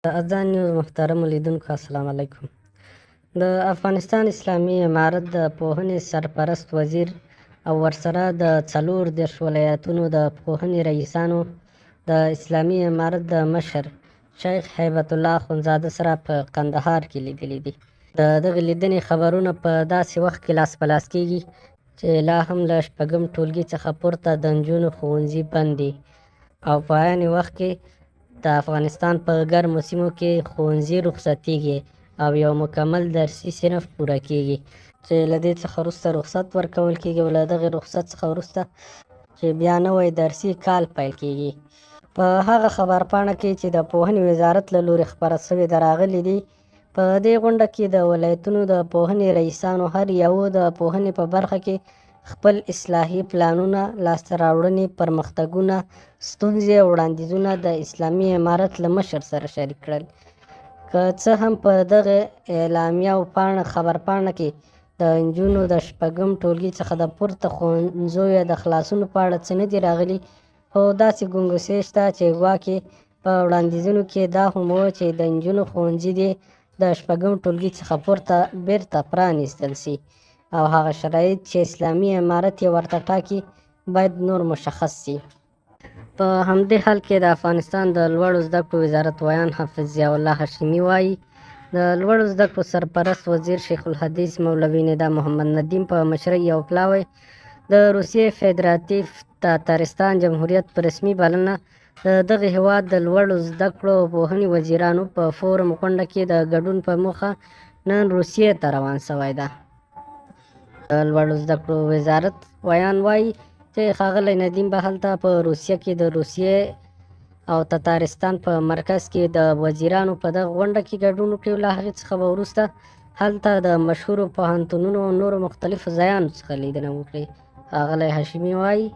اذان نیوز محترم لیدونکو السلام علیکم. د افغانستان اسلامي امارت د پوهنې سرپرست وزیر او ورسره د 40 ولایتونو د پوهنې رئیسانو د اسلامي امارت د مشر شیخ هیبت الله اخندزاده سره په قندهار کې لیدلي دي. د دغې لیدنې خبرونه په داسې وخت کې لاس په لاس کېږي چې لا هم له 6م ټولګي څخه پورته د نجونو ښوونځي بند دي او په عین وخت کې د افغانستان په ګرمو سیمو کې ښوونځي رخصتېږي او یو مکمل درسي صنف پوره کېږي چې له دې څخه وروسته رخصت ورکول کېږي او له دغې رخصت څخه وروسته چې بیا نوی درسي کال پیل کېږي. په هغه خبرپاڼه کې چې د پوهنې وزارت له لورې خپره سوې ده راغلي دي، په دې غونډه کې د ولایتونو د پوهنې رئیسانو هر یو د پوهنې په برخه کې خپل اصلاحي پلانونه، لاسته راوړنې، پرمختګونه، ستونزې او وړاندیزونه د اسلامي امارت له مشر سره شریک کړل. که څه هم په دغه اعلامیه او خبرپاڼه کې د نجونو د 6م ټولګي څخه د پورته ښوونځیو د خلاصون په اړه څه نه دي راغلي، خو داسې ګنګوسې شته چې ګواکې په وړاندیزونو کې دا هم و چې د نجونو ښوونځي دې د 6م ټولګي څخه پورته بیرته پرانیستل سي او هغه شرایط چې اسلامي امارت یې ورته ټاکي باید نور مشخص سي. په همدې حال کې د افغانستان د لوړو زده کړو وزارت ویان حافظ ضیاء الله هاشمي وایي د لوړو زده کړو سرپرست وزیر شیخ الحدیث مولوي ندا محمد ندیم په مشرۍ او پلاوی د روسیې فدراتیف تاتارستان جمهوریت په رسمي بلنه د دغه هیواد د لوړو زده کړو او پوهنې وزیرانو په فورم غونډه کې د ګډون په موخه نن روسیې ته روان سوی ده. د لوړو زده کړو وزارت ویان وایي چې ښاغلی ندیم به هلته په روسیه کې د روسیې او تاتارستان په مرکز کې د وزیرانو په دغه غونډه کې ګډون وکړي او له هغې څخه به وروسته هلته د مشهورو پوهنتونونو او نورو مختلفو ځایانو څخه لیدنه وکړي. ښاغلی هاشمي وایي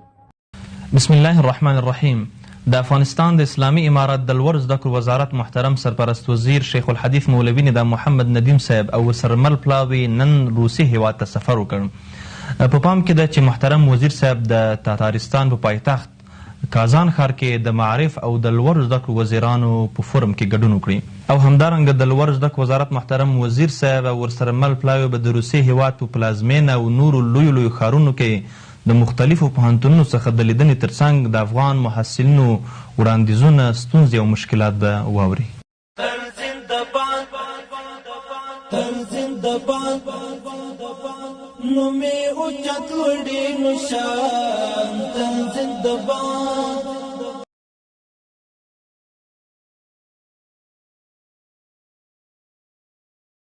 بسم الله الرحمن الرحیم. د افغانستان د اسلامي امارت د لوړ زده کړو وزارت محترم سرپرست وزیر شیخ الحدیث مولوي ندا محمد ندیم صاحب او ورسره مل پلاوي نن روسي هیواد ته سفر وکړ. په پام کې ده چې محترم وزیر صاحب د تاتارستان په پایتخت کازان ښار کې د معارف او د لوړ زده کړو وزیرانو په فورم کې ګډون وکړي او همدارنګه د لوړ زده کړو وزارت محترم وزیر صاحب او ورسره مل پلاوي به د روسي هیواد په پلازمینه او نورو لویو ښارونو کې د مختلفو پوهنتونونو څخه د لیدنې ترڅنګ د افغان محصلینو وړاندیزونه، ستونزې او مشکلات به واوري. نومي اوچت لوړي نشان تن زندباد